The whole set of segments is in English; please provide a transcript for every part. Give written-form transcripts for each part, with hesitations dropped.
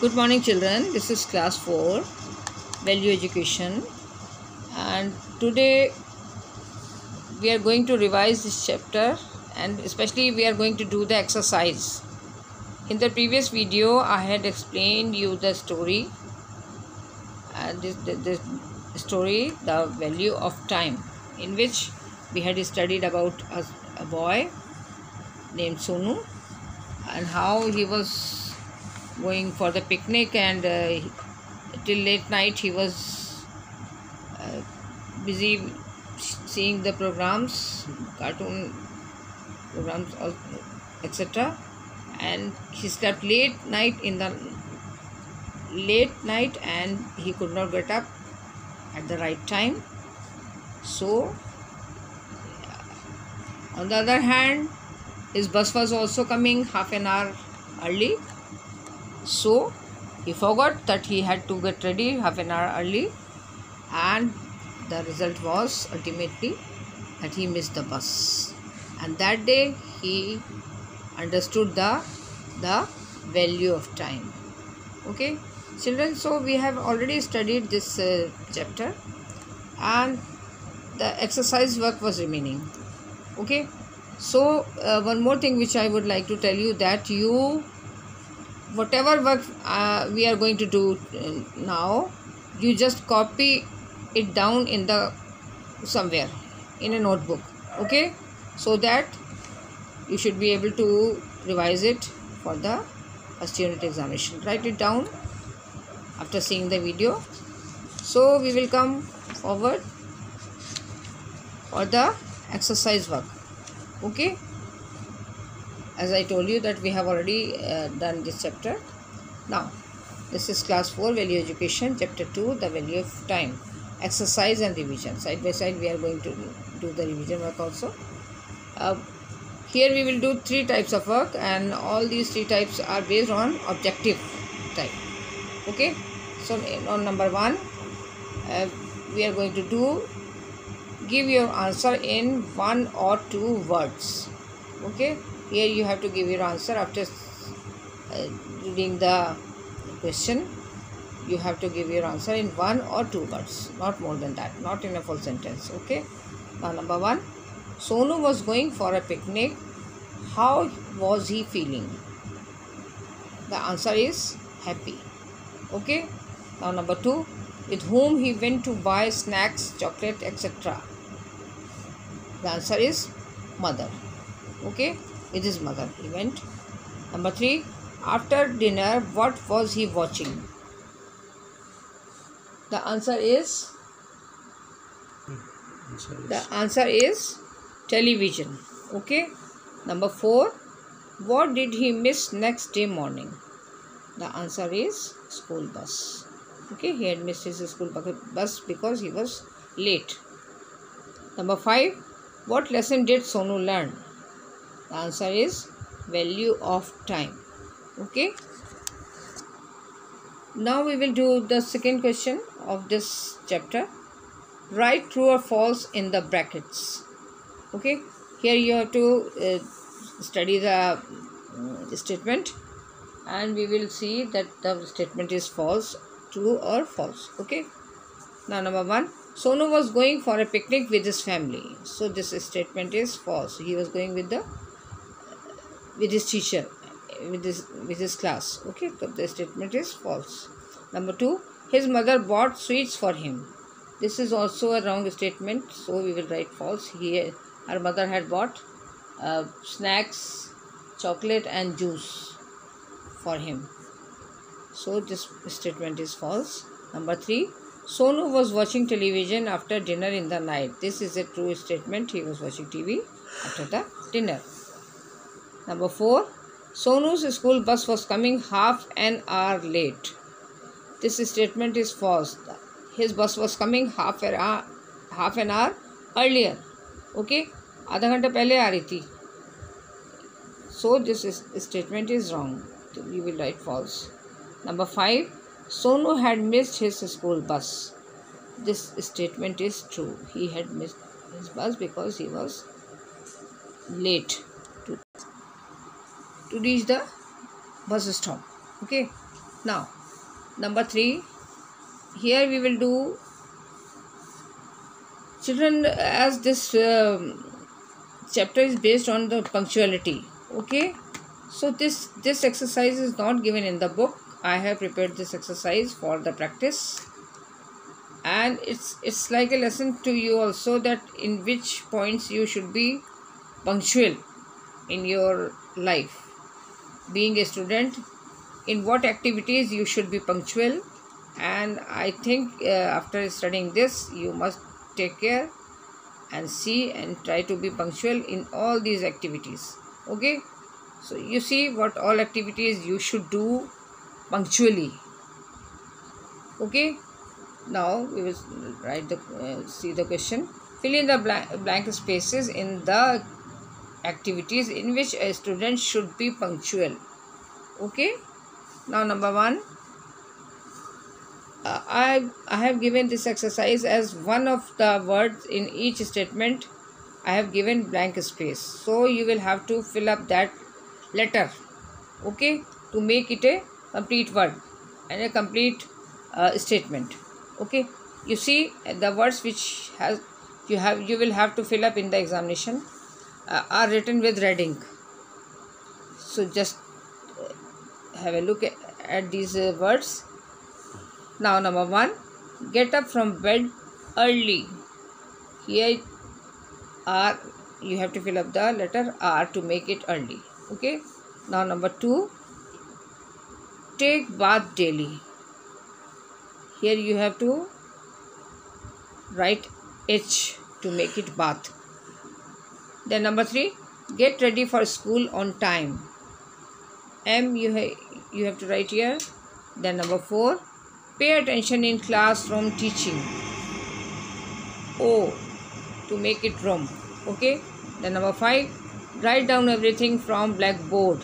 Good morning, children. This is class 4 value education, and today we are going to revise this chapter, and especially we are going to do the exercise. In the previous video I had explained you the story, and this story, the value of time, in which we had studied about a boy named Sonu and how he was going for the picnic, and till late night he was busy seeing the programs, cartoon programs, etc. And he slept late night and he could not get up at the right time. So on the other hand, his bus was also coming half an hour early, so he forgot that he had to get ready half an hour early, and the result was ultimately that he missed the bus. And that day he understood the value of time. Okay, children, so we have already studied this chapter, and the exercise work was remaining. Okay, so one more thing which I would like to tell you, that whatever work we are going to do now, you just copy it down in the somewhere in a notebook. Okay, so that you should be able to revise it for the first unit examination. Write it down after seeing the video. So we will come forward for the exercise work. Okay, as I told you that we have already done this chapter. Now this is class 4 value education, chapter 2, the value of time. Exercise and revision. Side by side we are going to do the revision work also. Here we will do 3 types of work, and all these 3 types are based on objective type. Okay, so on number 1 we are going to do give your answer in 1 or 2 words. Okay, here you have to give your answer after reading the question. You have to give your answer in 1 or 2 words, not more than that, not in a full sentence. Okay, now number 1, Sonu was going for a picnic. How was he feeling? The answer is happy. Okay, now number 2, with whom he went to buy snacks, chocolate, etc. The answer is mother. Okay, with his mother he went. Number 3, after dinner what was he watching? The answer is television. Okay, number 4, what did he miss next day morning? The answer is school bus. Okay, he had missed his school bus because he was late. Number 5, what lesson did Sonu learn? The answer is value of time. Okay, now we will do the second question of this chapter. Write true or false in the brackets. Okay, here you have to study the statement, and we will see that the statement is false, true or false. Okay, now number 1, Sonu was going for a picnic with his family. So this statement is false. He was going with his teacher, with his class. Okay, so the statement is false. Number 2, his mother bought sweets for him. This is also a wrong statement, so we will write false. Here her mother had bought snacks, chocolate and juice for him. So this statement is false. Number 3, Sonu was watching television after dinner in the night. This is a true statement. He was watching TV after the dinner. Number 4, Sonu's school bus was coming half an hour late. This statement is false. His bus was coming half an hour earlier. Okay, आधा घंटा पहले आ रही थी. So this statement is wrong. So you will write false. Number 5, Sonu had missed his school bus. This statement is true. He had missed his bus because he was late to reach the bus stop. Okay, Now number 3, here we will do children, as this chapter is based on the punctuality. Okay, so this exercise is not given in the book. I have prepared this exercise for the practice, and it's like a lesson to you also, that in which points you should be punctual in your life. Being a student, in what activities you should be punctual, and I think after studying this you must take care and see and try to be punctual in all these activities. Okay, so you see what all activities you should do punctually. Okay, now we will write the see the question. Fill in the blank spaces in the activities in which a student should be punctual. Okay, now number 1, I have given this exercise as one of the words in each statement. I have given blank space, so you will have to fill up that letter, okay, to make it a complete word and a complete statement. Okay, you see the words which you will have to fill up in the examination are written with red ink. So just have a look at these words. Now number 1, get up from bed early. Here R, you have to fill up the letter R to make it early. Okay, now number 2, take bath daily. Here you have to write H to make it bath. Then number 3, get ready for school on time. M you have to write here. Then number 4, pay attention in classroom teaching. O to make it room. Okay. Then number 5, write down everything from blackboard.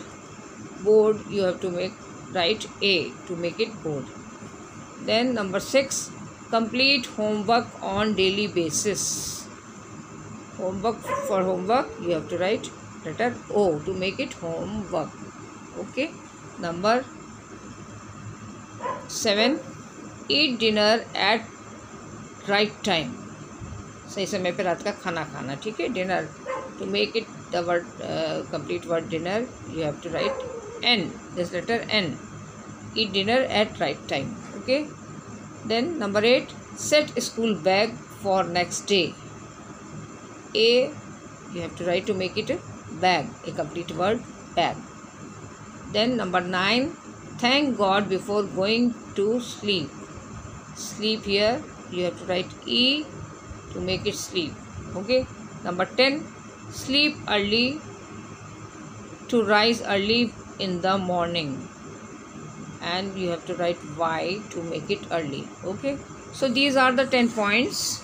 Board you have to write A to make it board. Then number 6, complete homework on daily basis. Homework, for homework you have to write letter O to make it homework. Okay. Number 7, eat dinner at right time. सही समय पे रात का खाना खाना. ठीक है, dinner. To make it the word complete word dinner, you have to write N. This letter N. Eat dinner at right time. Okay. Then number 8, set school bag for next day. A you have to write to make it a bag, a complete word bag. Then number 9, thank God before going to sleep. Sleep here you have to write E to make it sleep. Okay. Number 10, sleep early to rise early in the morning, and you have to write Y to make it early. Okay. So these are the 10 points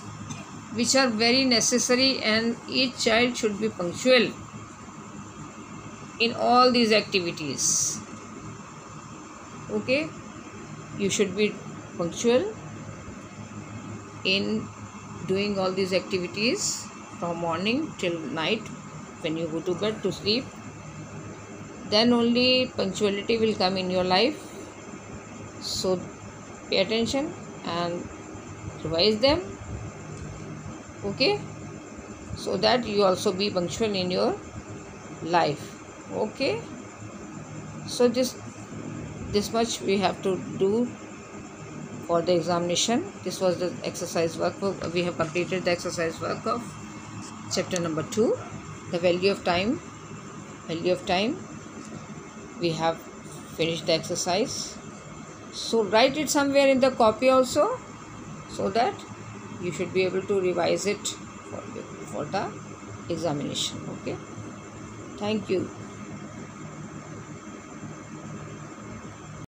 which are very necessary, and each child should be punctual in all these activities. Okay, you should be punctual in doing all these activities from morning till night. When you go to bed to sleep, then only punctuality will come in your life. So pay attention and revise them. Okay, so that you also be punctual in your life. Okay, so this much we have to do for the examination. This was the exercise workbook. We have completed the exercise work of chapter number 2, the value of time. We have finished the exercise. So write it somewhere in the copy also, so that you should be able to revise it for the examination. Okay, thank you.